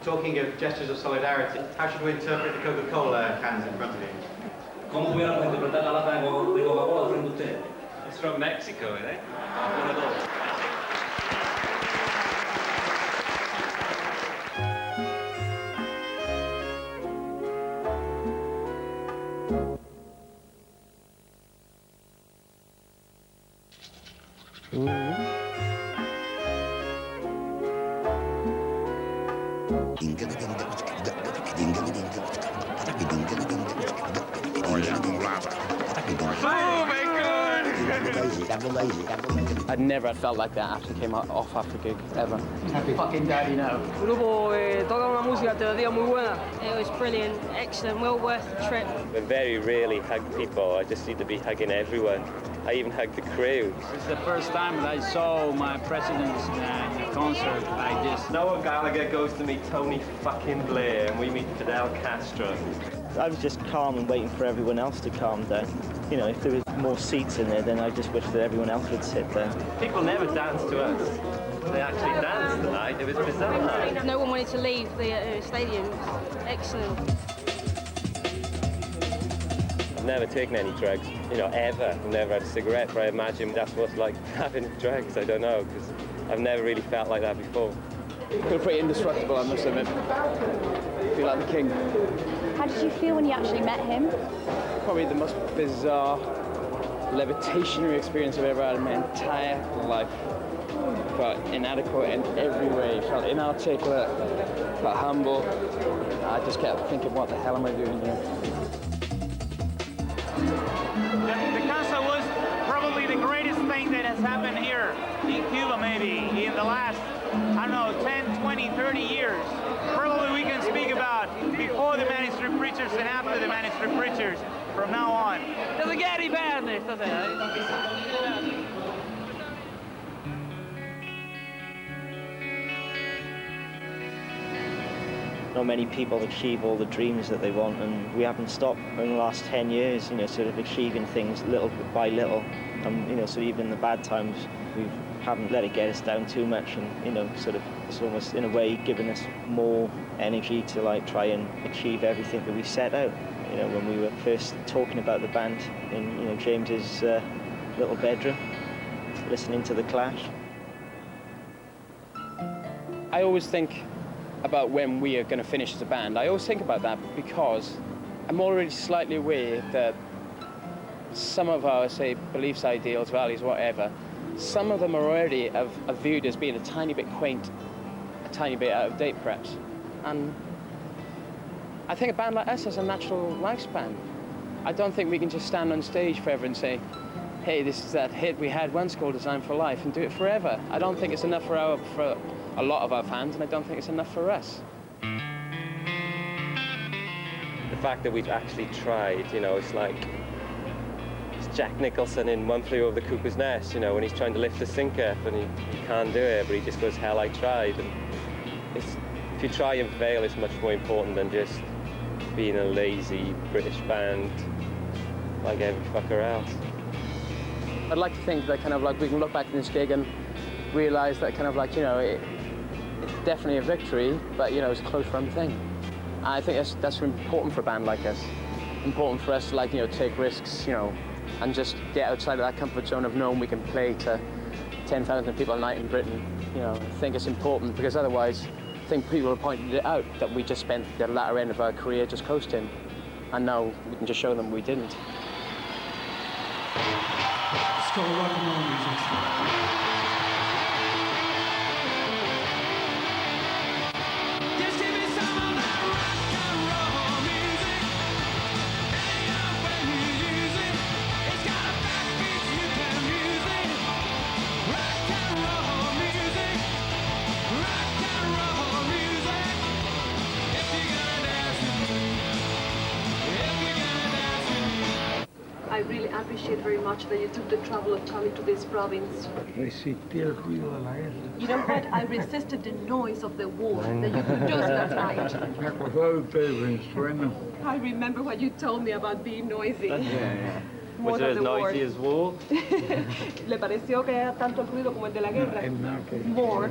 Talking of gestures of solidarity, how should we interpret the Coca-Cola cans in front of you? ¿Cómo hubiéramos interpretado la lata de Coca-Cola frente a usted? It's from Mexico, isn't it? One of those. I'd never felt like that after I came off after gig, ever. Happy fucking daddy now. El grupo toca una música alternativa muy buena. It was brilliant, excellent, well worth the trip. I very rarely hug people, I just seem to be hugging everyone. I even hugged the crew. It's the first time that I saw my president in a concert like this. Noel Gallagher goes to meet Tony fucking Blair and we meet Fidel Castro. I was just calm and waiting for everyone else to calm down. You know, if there was more seats in there, then I just wish that everyone else would sit there. People never dance to us. They actually danced tonight. It was bizarre. No one wanted to leave the stadium. Excellent. I've never taken any drugs, ever. I've never had a cigarette, but I imagine that's what it's like having drugs. I don't know, because I've never really felt like that before. I feel pretty indestructible, I must admit. I feel like the king. How did you feel when you actually met him? Probably the most bizarre, levitationary experience I've ever had in my entire life. Felt inadequate in every way, felt inarticulate, felt humble. I just kept thinking, what the hell am I doing here? The casa was probably the greatest thing that has happened here in Cuba, maybe, in the last, 10, 20, 30 years. Probably we can speak about before the Manic Street Preachers and after the Manic Street Preachers from now on. Doesn't get any better than this, does it? Not many people achieve all the dreams that they want, and we haven't stopped in the last 10 years, sort of achieving things little by little. And, so even in the bad times, we haven't let it get us down too much, and, sort of, it's almost, in a way, given us more energy to, try and achieve everything that we set out. When we were first talking about the band in, James's little bedroom, listening to The Clash. I always think about when we are going to finish as a band. I always think about that because I'm already slightly aware that some of our, say, beliefs, ideals, values, whatever, some of them are already are viewed as being a tiny bit quaint, a tiny bit out of date, perhaps. And I think a band like us has a natural lifespan. I don't think we can just stand on stage forever and say, hey, this is that hit we had once called Designed for Life, and do it forever. I don't think it's enough for a lot of our fans, and I don't think it's enough for us. The fact that we've actually tried, it's like it's Jack Nicholson in One Flew Over the Cuckoo's Nest, when he's trying to lift the sink up and he can't do it, but he just goes, hell, I tried. And if you try and fail, it's much more important than just being a lazy British band like every fucker else. I'd like to think that we can look back at this gig and realise that it's definitely a victory, but it's a close run thing. I think that's important for a band like us. Important for us to take risks, and just get outside of that comfort zone of knowing we can play to 10,000 people a night in Britain. I think it's important because otherwise, I think people have pointed it out that we just spent the latter end of our career just coasting, and now we can just show them we didn't. It's called rock and roll music. I really appreciate very much that you took the trouble of coming to this province. Resistí el ruido de la guerra. You know what? I resisted the noise of the war that you produced last night. Me acordaba de ustedes, Venezuela. I remember what you told me about being noisy. Yeah. Was it as noisy as war? ¿Le pareció que era tanto el ruido como el de la guerra? No, More.